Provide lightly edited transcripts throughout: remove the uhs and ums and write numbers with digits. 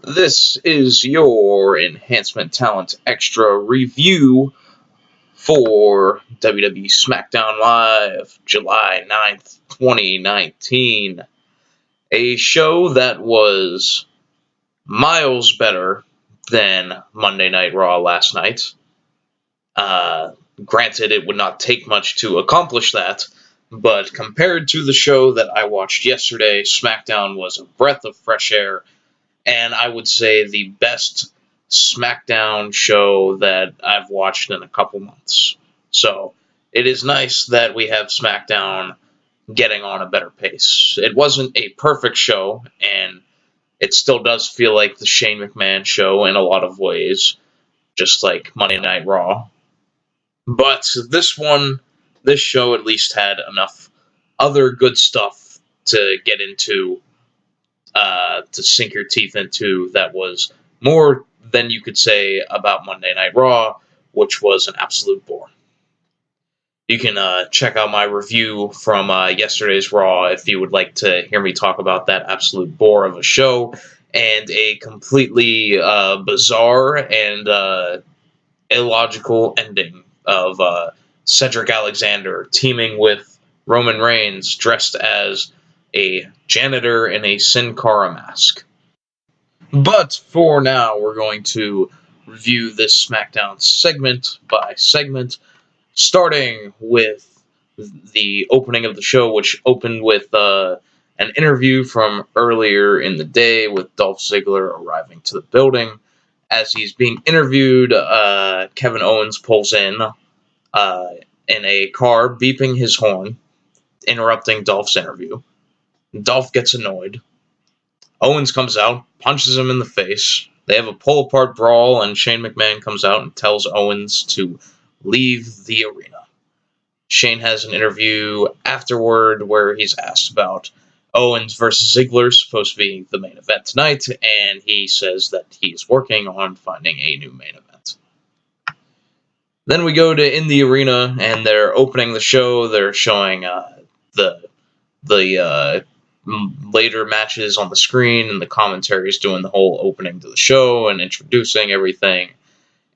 This is your Enhancement Talent Extra review for WWE SmackDown Live, July 9th, 2019. A show that was miles better than Monday Night Raw last night. Granted, it would not take much to accomplish that, but compared to the show that I watched yesterday, SmackDown was a breath of fresh air. And I would say the best SmackDown show that I've watched in a couple months. So it is nice that we have SmackDown getting on a better pace. It wasn't a perfect show, and it still does feel like the Shane McMahon show in a lot of ways, just like Monday Night Raw. But this show at least had enough other good stuff to get into, to sink your teeth into, that was more than you could say about Monday Night Raw, which was an absolute bore. You can check out my review from yesterday's Raw if you would like to hear me talk about that absolute bore of a show and a completely bizarre and illogical ending of Cedric Alexander teaming with Roman Reigns dressed as a janitor in a Sin Cara mask. But for now, we're going to review this SmackDown segment by segment, starting with the opening of the show, which opened with an interview from earlier in the day with Dolph Ziggler arriving to the building. As he's being interviewed, Kevin Owens pulls in a car, beeping his horn, interrupting Dolph's interview. Dolph gets annoyed. Owens comes out, punches him in the face. They have a pull-apart brawl, and Shane McMahon comes out and tells Owens to leave the arena. Shane has an interview afterward where he's asked about Owens versus Ziggler, supposed to be the main event tonight, and he says that he's working on finding a new main event. Then we go to In the Arena, and they're opening the show. They're showing the later matches on the screen, and the commentary is doing the whole opening to the show and introducing everything.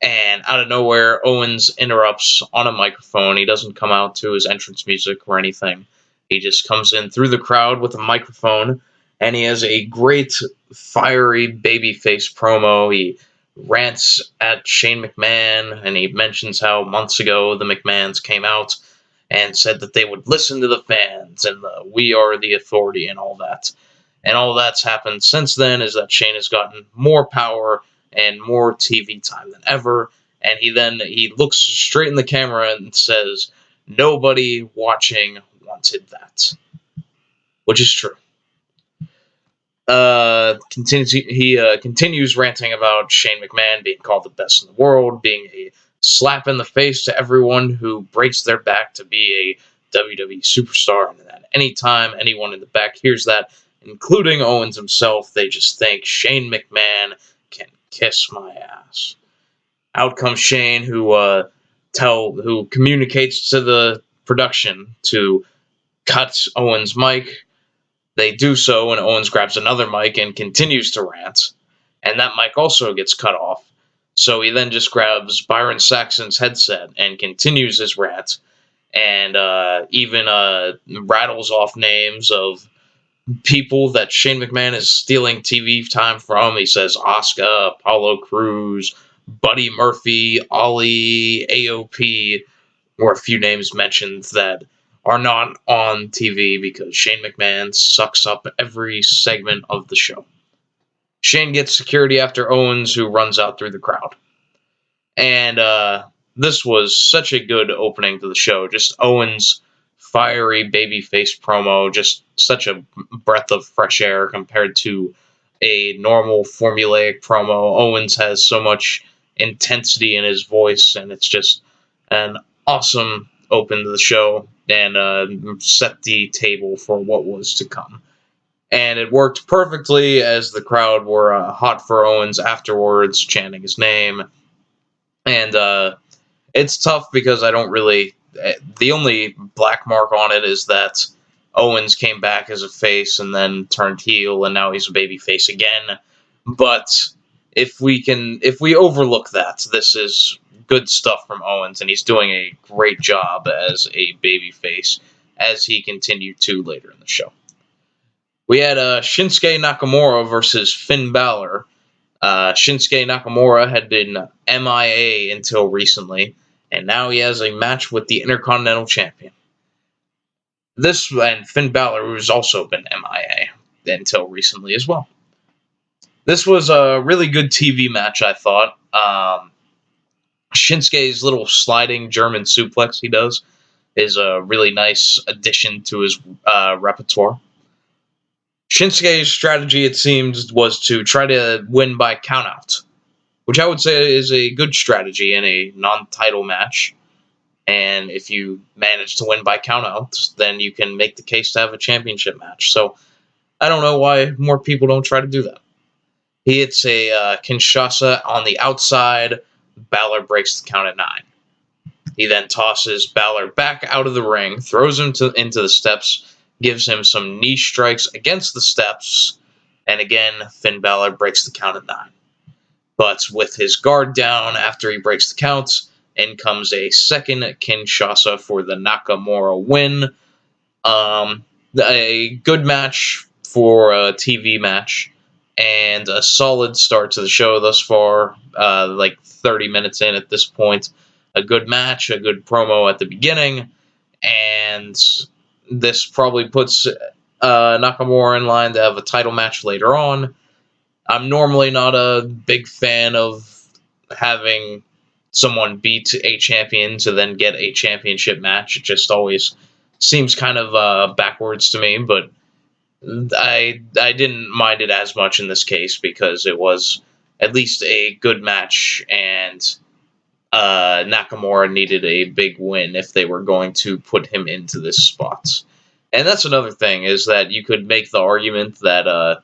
And out of nowhere, Owens interrupts on a microphone. He doesn't come out to his entrance music or anything. He just comes in through the crowd with a microphone, and he has a great, fiery babyface promo. He rants at Shane McMahon, and he mentions how months ago the McMahons came out and said that they would listen to the fans, and we are the authority, and all that. And all that's happened since then is that Shane has gotten more power and more TV time than ever, and he looks straight in the camera and says, "Nobody watching wanted that," which is true. He continues ranting about Shane McMahon being called the best in the world, being a slap in the face to everyone who breaks their back to be a WWE superstar, and that anytime anyone in the back hears that, including Owens himself, they just think Shane McMahon can kiss my ass. Out comes Shane, who communicates to the production to cut Owens' mic. They do so, and Owens grabs another mic and continues to rant, and that mic also gets cut off. So he then just grabs Byron Saxton's headset and continues his rant, and even rattles off names of people that Shane McMahon is stealing TV time from. He says Asuka, Apollo Crews, Buddy Murphy, Ali, AOP, were a few names mentioned that are not on TV because Shane McMahon sucks up every segment of the show. Shane gets security after Owens, who runs out through the crowd. And this was such a good opening to the show. Just Owens' fiery babyface promo, just such a breath of fresh air compared to a normal formulaic promo. Owens has so much intensity in his voice, and it's just an awesome open to the show and set the table for what was to come. And it worked perfectly as the crowd were hot for Owens afterwards, chanting his name. And it's tough because I don't really... The only black mark on it is that Owens came back as a face and then turned heel, and now he's a baby face again. But if we overlook that, this is good stuff from Owens, and he's doing a great job as a babyface as he continued to later in the show. We had Shinsuke Nakamura versus Finn Balor. Shinsuke Nakamura had been MIA until recently, and now he has a match with the Intercontinental Champion. And Finn Balor, who's also been MIA until recently as well. This was a really good TV match, I thought. Shinsuke's little sliding German suplex he does is a really nice addition to his repertoire. Shinsuke's strategy, it seems, was to try to win by countout, which I would say is a good strategy in a non-title match. And if you manage to win by countout, then you can make the case to have a championship match. So I don't know why more people don't try to do that. He hits a Kinshasa on the outside. Balor breaks the count at 9. He then tosses Balor back out of the ring, throws him into the steps, gives him some knee strikes against the steps, and again, Finn Balor breaks the count at 9. But with his guard down after he breaks the count, in comes a second Kinshasa for the Nakamura win. A good match for a TV match, and a solid start to the show thus far, like 30 minutes in at this point. A good match, a good promo at the beginning, and this probably puts Nakamura in line to have a title match later on. I'm normally not a big fan of having someone beat a champion to then get a championship match. It just always seems kind of backwards to me, but I didn't mind it as much in this case because it was at least a good match, and Nakamura needed a big win if they were going to put him into this spot. And that's another thing, is that you could make the argument that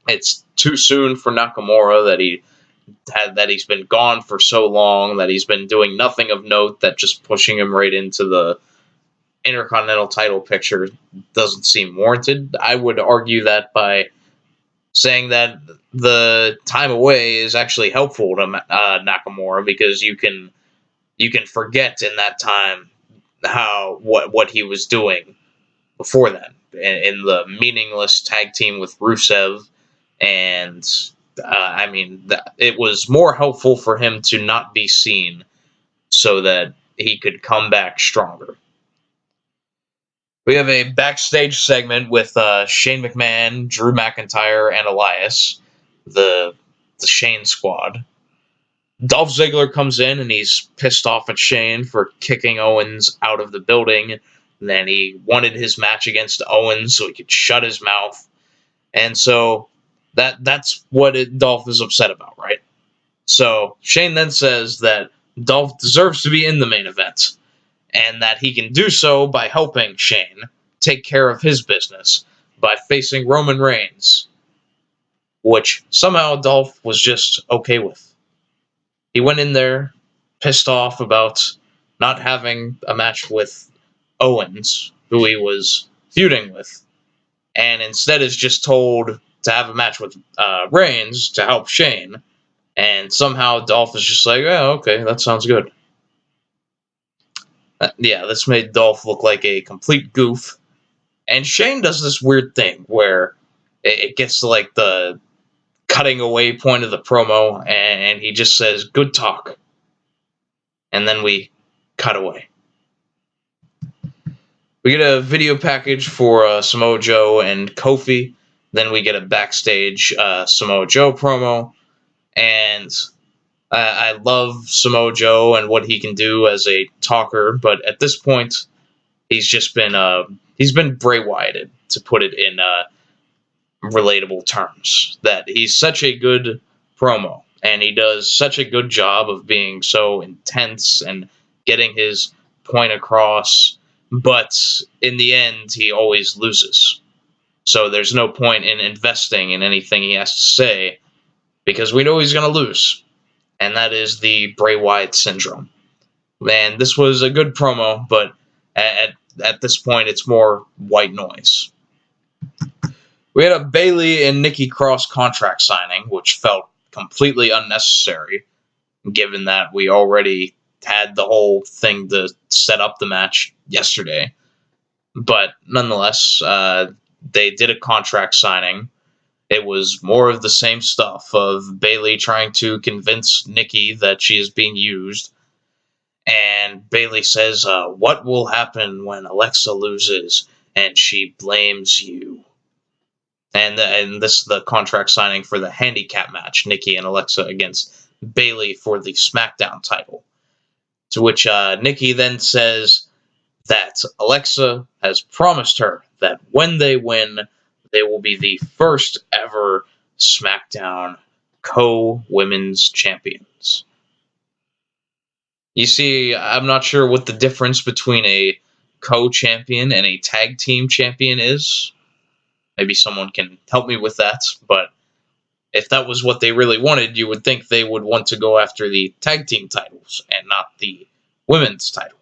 it's too soon for Nakamura, that he's been gone for so long, that he's been doing nothing of note, that just pushing him right into the Intercontinental title picture doesn't seem warranted. I would argue that by saying that the time away is actually helpful to Nakamura, because you can forget in that time what he was doing before then in the meaningless tag team with Rusev, and it was more helpful for him to not be seen so that he could come back stronger. We have a backstage segment with Shane McMahon, Drew McIntyre, and Elias, the Shane squad. Dolph Ziggler comes in, and he's pissed off at Shane for kicking Owens out of the building. And then he wanted his match against Owens so he could shut his mouth. And so that's what Dolph is upset about, right? So Shane then says that Dolph deserves to be in the main event, and that he can do so by helping Shane take care of his business by facing Roman Reigns, which somehow Dolph was just okay with. He went in there pissed off about not having a match with Owens, who he was feuding with, and instead is just told to have a match with Reigns to help Shane, and somehow Dolph is just like, oh, okay, that sounds good. This made Dolph look like a complete goof. And Shane does this weird thing where it gets to like the cutting away point of the promo, and he just says, good talk. And then we cut away. We get a video package for Samoa Joe and Kofi. Then we get a backstage Samoa Joe promo. And I love Samoa Joe and what he can do as a talker, but at this point, he's been Bray Wyatted, to put it in relatable terms. That he's such a good promo, and he does such a good job of being so intense and getting his point across, but in the end, he always loses. So there's no point in investing in anything he has to say, because we know he's going to lose. And that is the Bray Wyatt syndrome. And this was a good promo, but at this point, it's more white noise. We had a Bayley and Nikki Cross contract signing, which felt completely unnecessary, given that we already had the whole thing to set up the match yesterday. But nonetheless, they did a contract signing. It was more of the same stuff of Bayley trying to convince Nikki that she is being used. And Bayley says, what will happen when Alexa loses and she blames you? And this is the contract signing for the handicap match, Nikki and Alexa against Bayley for the SmackDown title. To which Nikki then says that Alexa has promised her that when they win, they will be the first ever SmackDown co-women's champions. You see, I'm not sure what the difference between a co-champion and a tag team champion is. Maybe someone can help me with that, but if that was what they really wanted, you would think they would want to go after the tag team titles and not the women's title.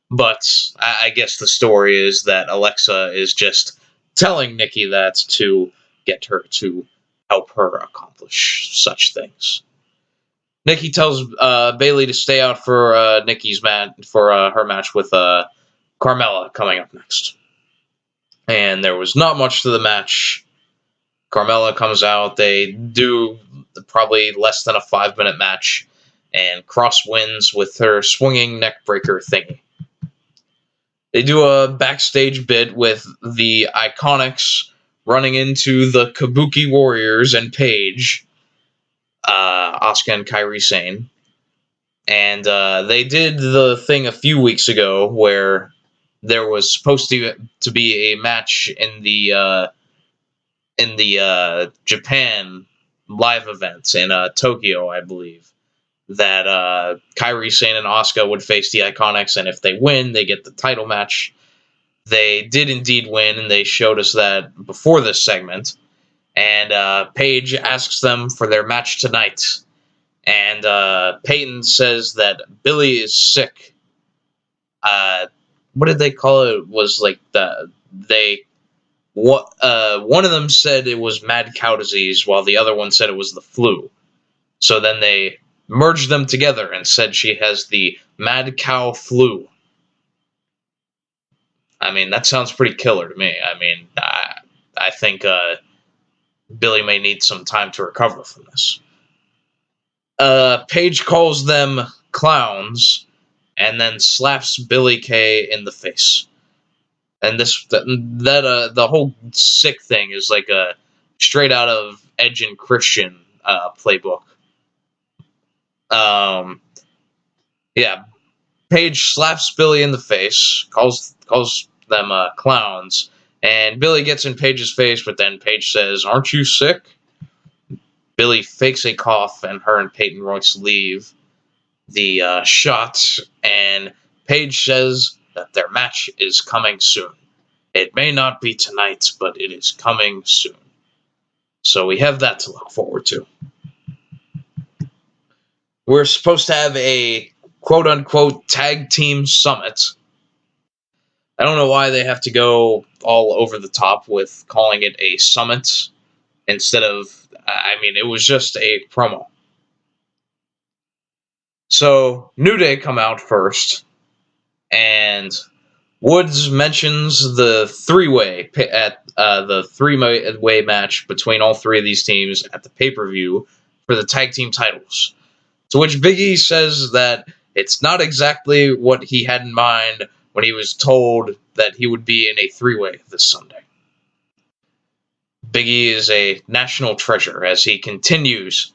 But I guess the story is that Alexa is just telling Nikki that to get her to help her accomplish such things. Nikki tells Bayley to stay out for her match with Carmella coming up next. And there was not much to the match. Carmella comes out. They do probably less than a 5-minute match. And Cross wins with her swinging neckbreaker thingy. They do a backstage bit with the Iconics running into the Kabuki Warriors and Paige, Asuka and Kairi Sane. And they did the thing a few weeks ago where there was supposed to be a match in the Japan live event in Tokyo, I believe, that Kairi Sane and Asuka would face the Iconics, and if they win, they get the title match. They did indeed win, and they showed us that before this segment. And Paige asks them for their match tonight. And Peyton says that Billy is sick. What did they call it? It was like one of them said it was mad cow disease, while the other one said it was the flu. So then they merged them together and said she has the mad cow flu. I mean, that sounds pretty killer to me. I mean, I think Billy may need some time to recover from this. Paige calls them clowns and then slaps Billy Kay in the face. And the whole sick thing is like a straight out of Edge and Christian playbook. Paige slaps Billy in the face, calls them clowns, and Billy gets in Paige's face, but then Paige says, "Aren't you sick?" Billy fakes a cough, and her and Peyton Royce leave the shot, and Paige says that their match is coming soon. It may not be tonight, but it is coming soon. So we have that to look forward to. We're supposed to have a quote-unquote tag team summit. I don't know why they have to go all over the top with calling it a summit instead of, it was just a promo. So, New Day come out first, and Woods mentions the three-way match between all three of these teams at the pay-per-view for the tag team titles. To which Big E says that it's not exactly what he had in mind when he was told that he would be in a three-way this Sunday. Big E is a national treasure as he continues.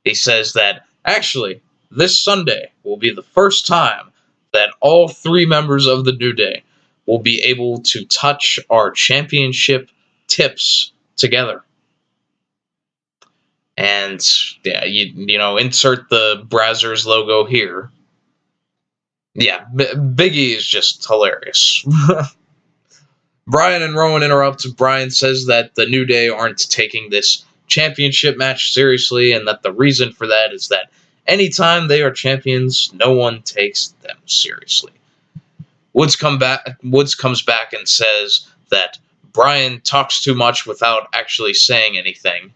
He says that, actually, this Sunday will be the first time that all three members of the New Day will be able to touch our championship tips together. And, yeah, insert the Brazzers logo here. Yeah, Big E is just hilarious. Brian and Rowan interrupt. Brian says that the New Day aren't taking this championship match seriously, and that the reason for that is that anytime they are champions, no one takes them seriously. Woods comes back and says that Bryan talks too much without actually saying anything,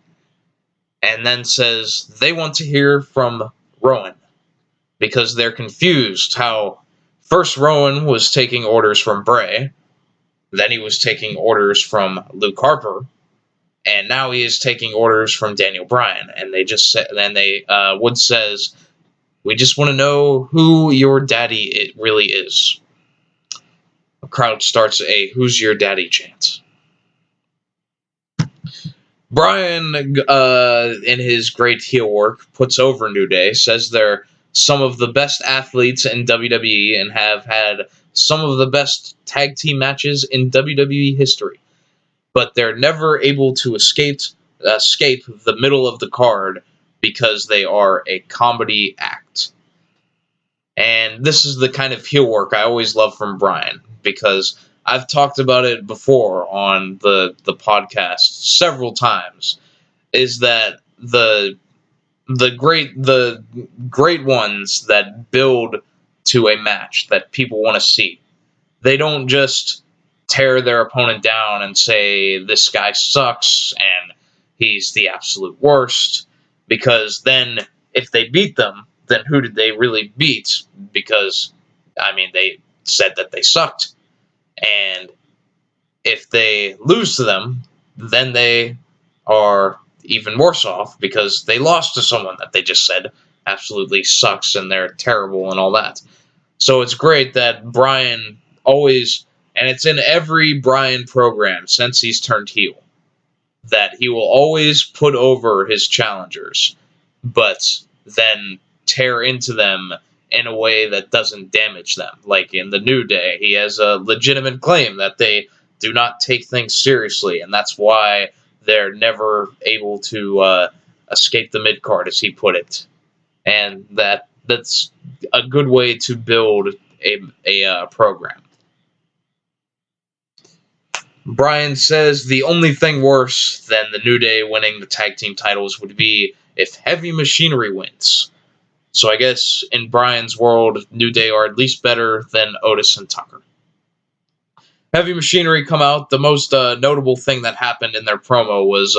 and then says they want to hear from Rowan, because they're confused how first Rowan was taking orders from Bray, then he was taking orders from Luke Harper, and now he is taking orders from Daniel Bryan. And they just said, Woods says, "We just want to know who your daddy it really is." The crowd starts a "Who's your daddy" chant. Bryan, in his great heel work, puts over New Day, says they're some of the best athletes in WWE and have had some of the best tag team matches in WWE history, but they're never able to escape the middle of the card because they are a comedy act. And this is the kind of heel work I always love from Bryan, because I've talked about it before on the podcast several times, is that the great ones that build to a match that people want to see, they don't just tear their opponent down and say this guy sucks and he's the absolute worst, because then if they beat them, then who did they really beat? Because they said that they sucked. And if they lose to them, then they are even worse off because they lost to someone that they just said absolutely sucks and they're terrible and all that. So it's great that Bryan always, and it's in every Bryan program since he's turned heel, that he will always put over his challengers, but then tear into them in a way that doesn't damage them. Like in the New Day, he has a legitimate claim that they do not take things seriously, and that's why they're never able to escape the mid-card, as he put it. And that's a good way to build a program. Bryan says the only thing worse than the New Day winning the tag team titles would be if Heavy Machinery wins. So I guess in Bryan's world, New Day are at least better than Otis and Tucker. Heavy Machinery come out. The most notable thing that happened in their promo was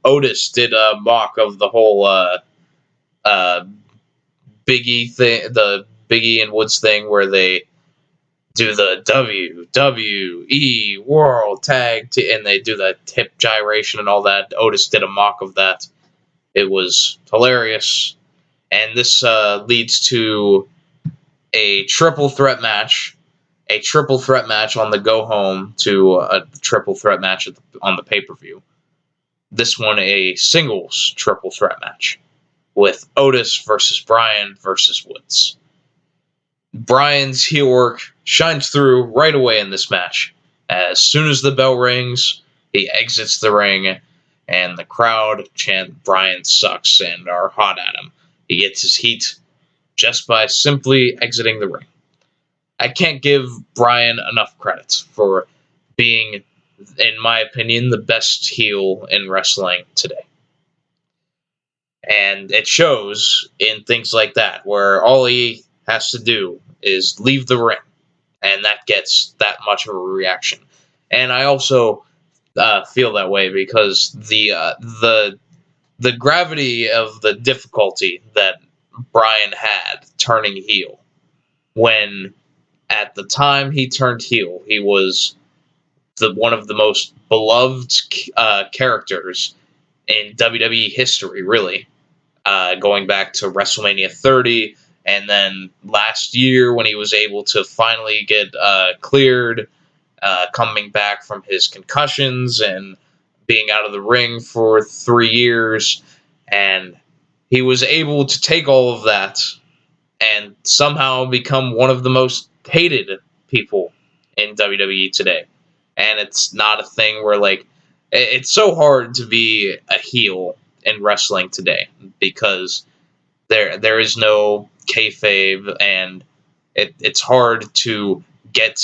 Otis did a mock of the whole Biggie thing, the Biggie and Woods thing, where they do the WWE World Tag and they do the hip gyration and all that. Otis did a mock of that. It was hilarious. And this leads to a triple threat match. A triple threat match on the go home to a triple threat match on the pay-per-view. This one a singles triple threat match with Otis versus Bryan versus Woods. Bryan's heel work shines through right away in this match. As soon as the bell rings, he exits the ring, and the crowd chant Bryan sucks and are hot at him. He gets his heat just by simply exiting the ring. I can't give Bryan enough credit for being, in my opinion, the best heel in wrestling today. And it shows in things like that, where all he has to do is leave the ring, and that gets that much of a reaction. And I also feel that way because the gravity of the difficulty that Bryan had turning heel, when at the time he turned heel, he was one of the most beloved characters in WWE history, really, going back to WrestleMania 30, and then last year when he was able to finally get cleared, coming back from his concussions and being out of the ring for 3 years, and he was able to take all of that and somehow become one of the most hated people in WWE today. And it's not a thing where, like, it's so hard to be a heel in wrestling today because there is no kayfabe, and it's hard to get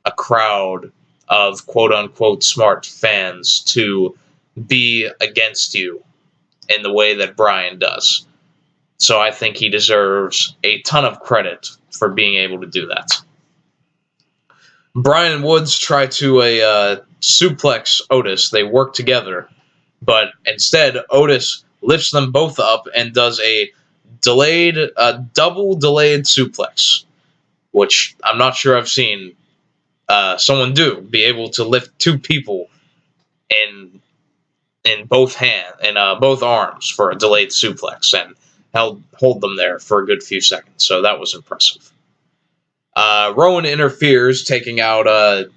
a crowd of quote-unquote smart fans to be against you in the way that Bryan does. So I think he deserves a ton of credit for being able to do that. Bryan and Woods try to suplex Otis. They work together, but instead Otis lifts them both up and does a double delayed suplex, which I'm not sure I've seen someone be able to lift two people in both arms for a delayed suplex and hold them there for a good few seconds. So that was impressive. Rowan interferes, taking out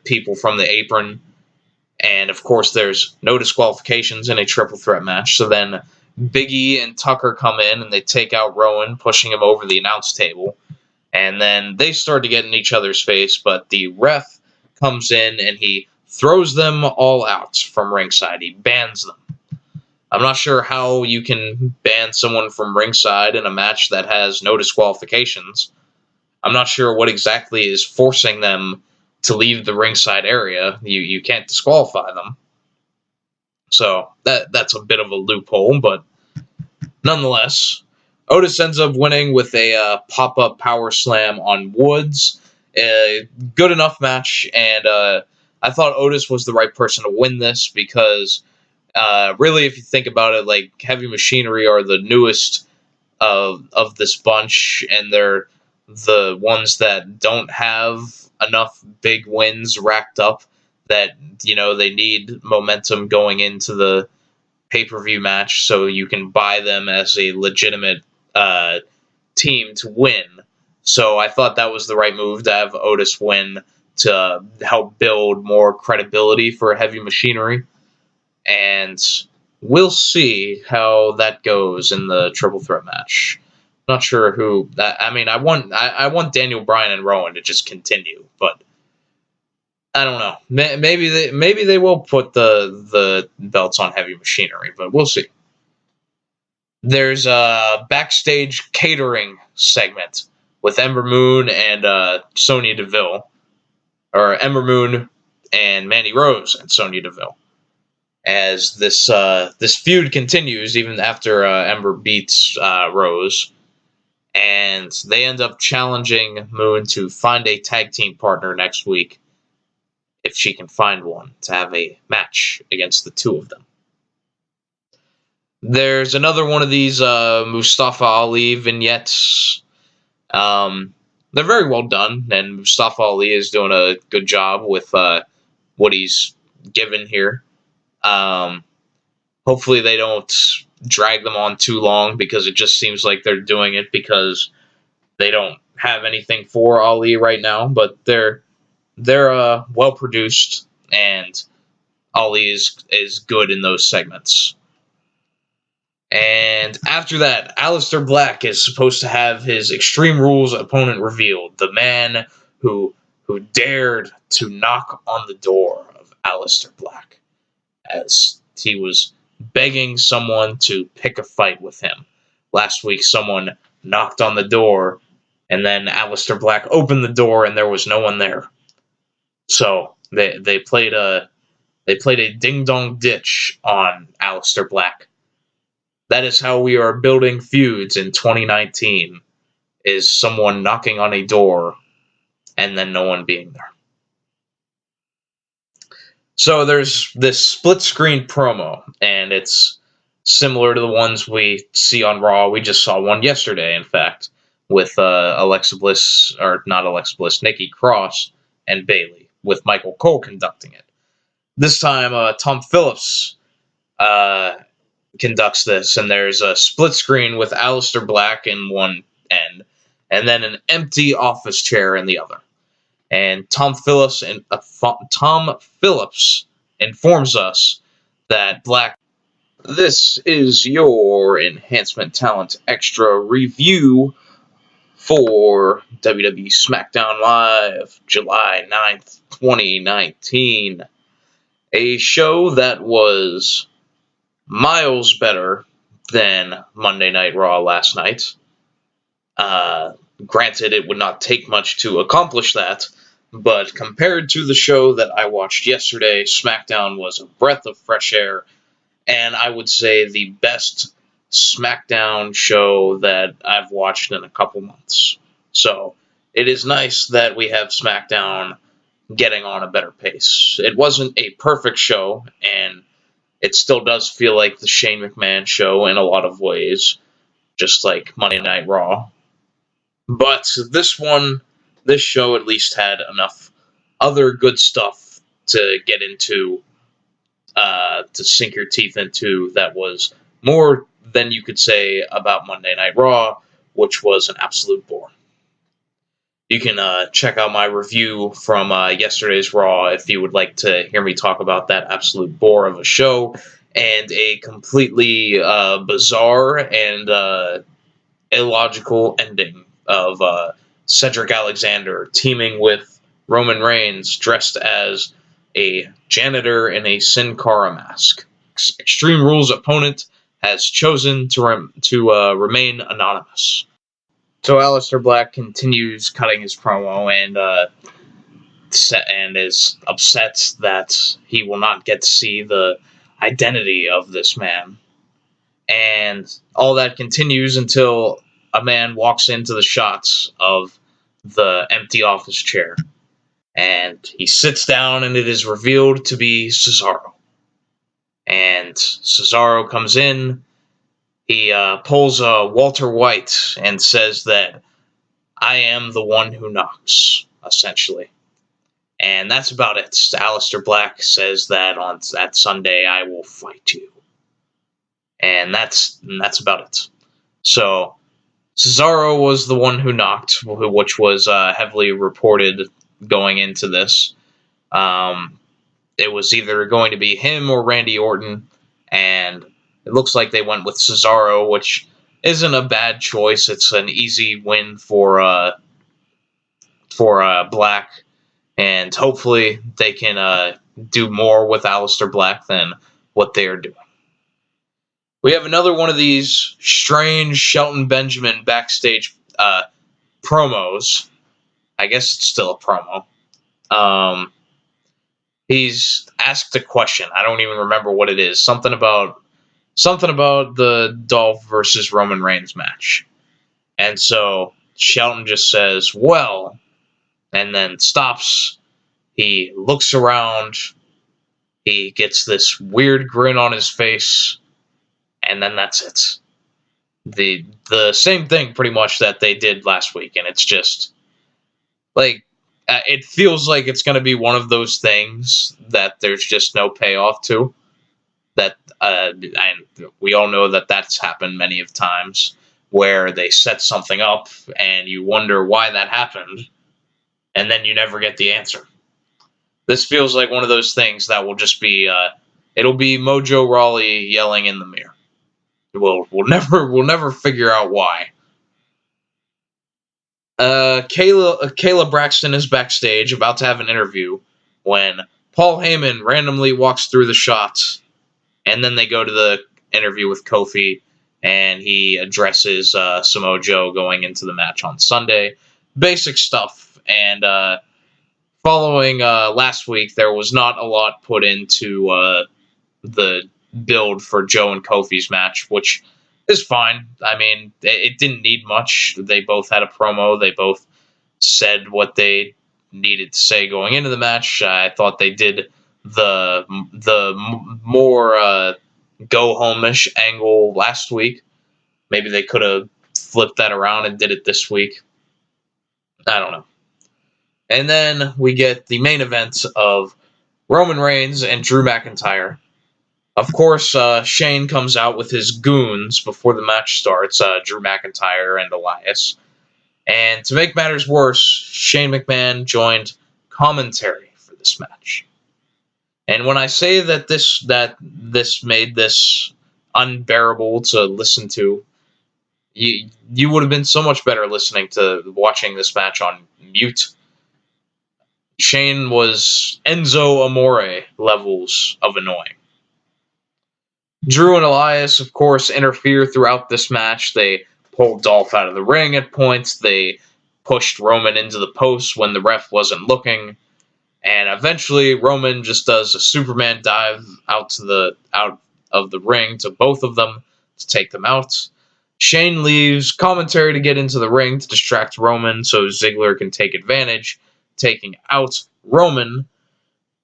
people from the apron, and of course there's no disqualifications in a triple threat match. So then Big E and Tucker come in and they take out Rowan, pushing him over the announce table. And then they start to get in each other's face, but the ref comes in and he throws them all out from ringside. He bans them. I'm not sure how you can ban someone from ringside in a match that has no disqualifications. I'm not sure what exactly is forcing them to leave the ringside area. You can't disqualify them. So that's a bit of a loophole, but nonetheless, Otis ends up winning with a pop-up power slam on Woods. A good enough match, and I thought Otis was the right person to win this because really, if you think about it, like Heavy Machinery are the newest of this bunch, and they're the ones that don't have enough big wins racked up that, they need momentum going into the pay-per-view match so you can buy them as a legitimate team to win. So I thought that was the right move to have Otis win to help build more credibility for Heavy Machinery. And we'll see how that goes in the triple threat match. Not sure who. I want Daniel Bryan and Rowan to just continue, but I don't know. Maybe they will put the belts on Heavy Machinery, but we'll see. There's a backstage catering segment with Ember Moon and Sonya Deville, or Ember Moon and Mandy Rose and Sonya Deville. As this feud continues, even after Ember beats Rose, and they end up challenging Moon to find a tag team partner next week, if she can find one, to have a match against the two of them. There's another one of these Mustafa Ali vignettes. They're very well done, and Mustafa Ali is doing a good job with what he's given here. Hopefully they don't drag them on too long, because it just seems like they're doing it because they don't have anything for Ali right now, but they're well produced, and Ali is good in those segments. And after that, Alistair Black is supposed to have his Extreme Rules opponent revealed. The man who dared to knock on the door of Alistair Black, as he was begging someone to pick a fight with him. Last week, someone knocked on the door, and then Aleister Black opened the door, and there was no one there. So they played a ding dong ditch on Aleister Black. That is how we are building feuds in 2019: is someone knocking on a door, and then no one being there. So there's this split screen promo, and it's similar to the ones we see on Raw. We just saw one yesterday, in fact, with Alexa Bliss, or not Alexa Bliss, Nikki Cross and Bayley, with Michael Cole conducting it. This time, Tom Phillips conducts this, and there's a split screen with Aleister Black in one end, and then an empty office chair in the other. And Tom Phillips informs us that Black. This is your Enhancement Talent Extra review for WWE SmackDown Live, July 9th, 2019. A show that was miles better than Monday Night Raw last night. Granted, it would not take much to accomplish that, but compared to the show that I watched yesterday, SmackDown was a breath of fresh air, and I would say the best SmackDown show that I've watched in a couple months. So it is nice that we have SmackDown getting on a better pace. It wasn't a perfect show, and it still does feel like the Shane McMahon show in a lot of ways, just like Monday Night Raw. But this show at least had enough other good stuff to get into, to sink your teeth into, that was more than you could say about Monday Night Raw, which was an absolute bore. You can check out my review from yesterday's Raw if you would like to hear me talk about that absolute bore of a show and a completely bizarre and illogical ending of Cedric Alexander teaming with Roman Reigns dressed as a janitor in a Sin Cara mask. Extreme Rules opponent has chosen to remain anonymous. So Alistair Black continues cutting his promo and is upset that he will not get to see the identity of this man. And all that continues until a man walks into the shots of the empty office chair. And he sits down, and it is revealed to be Cesaro. And Cesaro comes in. He pulls a Walter White and says that I am the one who knocks, essentially. And that's about it. Aleister Black says that on that Sunday, I will fight you. And that's about it. So Cesaro was the one who knocked, which was heavily reported going into this. It was either going to be him or Randy Orton, and it looks like they went with Cesaro, which isn't a bad choice. It's an easy win for Black, and hopefully they can do more with Aleister Black than what they are doing. We have another one of these strange Shelton Benjamin backstage promos. I guess it's still a promo. He's asked a question. I don't even remember what it is. Something about the Dolph versus Roman Reigns match. And so Shelton just says, well, and then stops. He looks around. He gets this weird grin on his face. And then that's it. The same thing pretty much that they did last week. And it's just like, it feels like it's going to be one of those things that there's just no payoff to. That and we all know that that's happened many of times, where they set something up and you wonder why that happened, and then you never get the answer. This feels like one of those things that will just be it'll be Mojo Rawley yelling in the mirror. We'll never figure out why. Kayla Braxton is backstage about to have an interview when Paul Heyman randomly walks through the shots, and then they go to the interview with Kofi, and he addresses Samoa Joe going into the match on Sunday. Basic stuff, and following last week, there was not a lot put into the build for Joe and Kofi's match, which is fine. I mean, it didn't need much. They both had a promo. They both said what they needed to say going into the match. I thought they did the more go-home-ish angle last week. Maybe they could have flipped that around and did it this week. I don't know. And then we get the main event of Roman Reigns and Drew McIntyre. Of course, Shane comes out with his goons before the match starts, Drew McIntyre and Elias. And to make matters worse, Shane McMahon joined commentary for this match. And when I say that this made this unbearable to listen to, you would have been so much better watching this match on mute. Shane was Enzo Amore levels of annoying. Drew and Elias, of course, interfere throughout this match. They pulled Dolph out of the ring at points. They pushed Roman into the post when the ref wasn't looking. And eventually, Roman just does a Superman dive out of the ring to both of them to take them out. Shane leaves commentary to get into the ring to distract Roman so Ziggler can take advantage taking out Roman.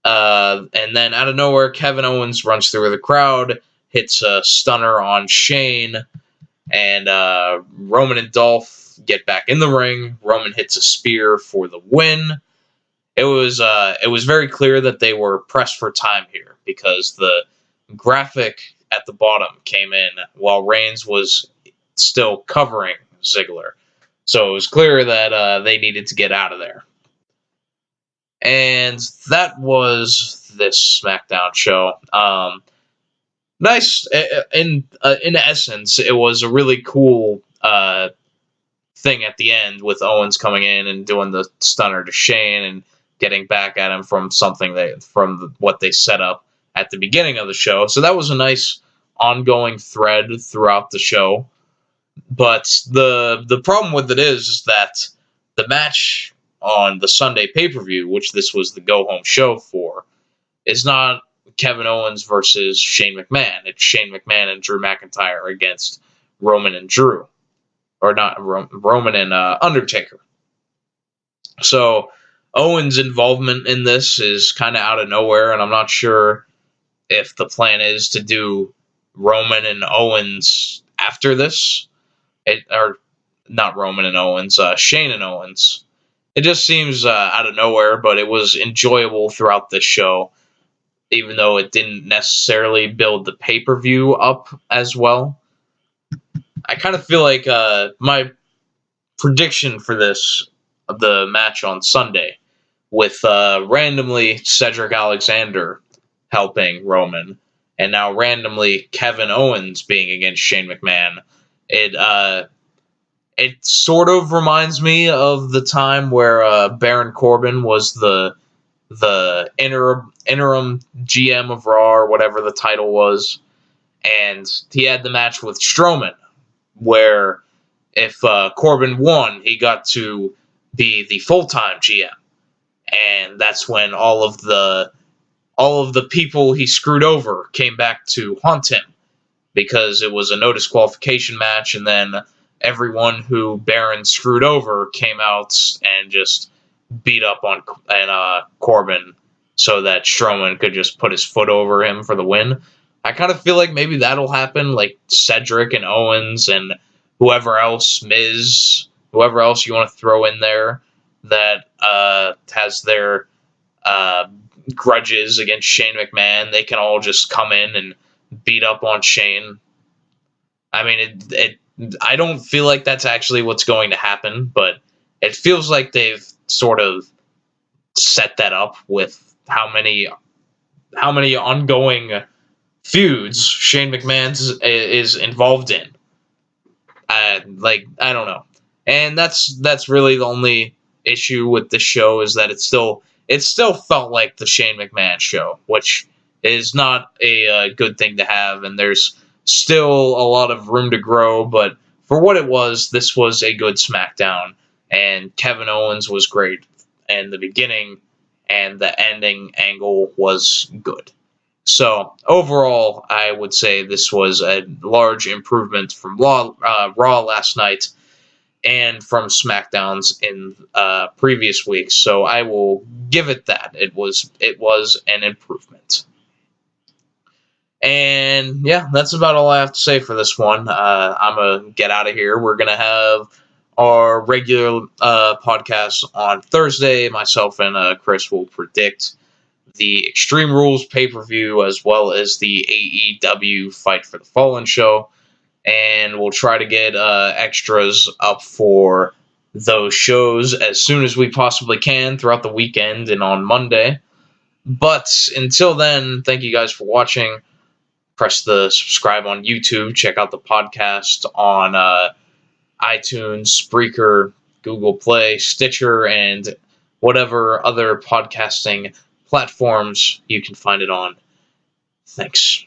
And then out of nowhere, Kevin Owens runs through the crowd, hits a stunner on Shane, and Roman and Dolph get back in the ring. Roman hits a spear for the win. It was very clear that they were pressed for time here because the graphic at the bottom came in while Reigns was still covering Ziggler. So it was clear that they needed to get out of there. And that was this SmackDown show. Nice. In essence, it was a really cool thing at the end with Owens coming in and doing the stunner to Shane and getting back at him from what they set up at the beginning of the show. So that was a nice ongoing thread throughout the show. But the problem with it is that the match on the Sunday pay-per-view, which this was the go-home show for, is not Kevin Owens versus Shane McMahon. It's Shane McMahon and Drew McIntyre against Roman and Drew. Or not, Roman and Undertaker. So Owens' involvement in this is kind of out of nowhere, and I'm not sure if the plan is to do Roman and Owens after this. Or not Roman and Owens, Shane and Owens. It just seems out of nowhere, but it was enjoyable throughout this show, even though it didn't necessarily build the pay-per-view up as well. I kind of feel like my prediction for the match on Sunday, with randomly Cedric Alexander helping Roman, and now randomly Kevin Owens being against Shane McMahon, it sort of reminds me of the time where Baron Corbin was the interim GM of Raw, or whatever the title was, and he had the match with Strowman, where if Corbin won, he got to be the full-time GM, and that's when all of the people he screwed over came back to haunt him, because it was a no disqualification match, and then everyone who Baron screwed over came out and just beat up on Corbin so that Strowman could just put his foot over him for the win. I kind of feel like maybe that'll happen, like Cedric and Owens and whoever else, Miz, whoever else you want to throw in there that has their grudges against Shane McMahon. They can all just come in and beat up on Shane. I mean, I don't feel like that's actually what's going to happen, but it feels like they've sort of set that up with how many ongoing feuds Shane McMahon is involved in. I don't know. And that's really the only issue with the show, is that it still felt like the Shane McMahon show, which is not a good thing to have, and there's still a lot of room to grow, but for what it was, this was a good SmackDown, and Kevin Owens was great, and the beginning and the ending angle was good. So, overall, I would say this was a large improvement from Raw last night, and from SmackDowns in previous weeks, so I will give it that. It was an improvement. And yeah, that's about all I have to say for this one. I'm going to get out of here. We're going to have our regular podcast on Thursday. Myself and Chris will predict the Extreme Rules pay-per-view as well as the AEW Fight for the Fallen show. And we'll try to get extras up for those shows as soon as we possibly can throughout the weekend and on Monday. But until then, thank you guys for watching. Press the subscribe on YouTube. Check out the podcast on iTunes, Spreaker, Google Play, Stitcher, and whatever other podcasting platforms you can find it on. Thanks.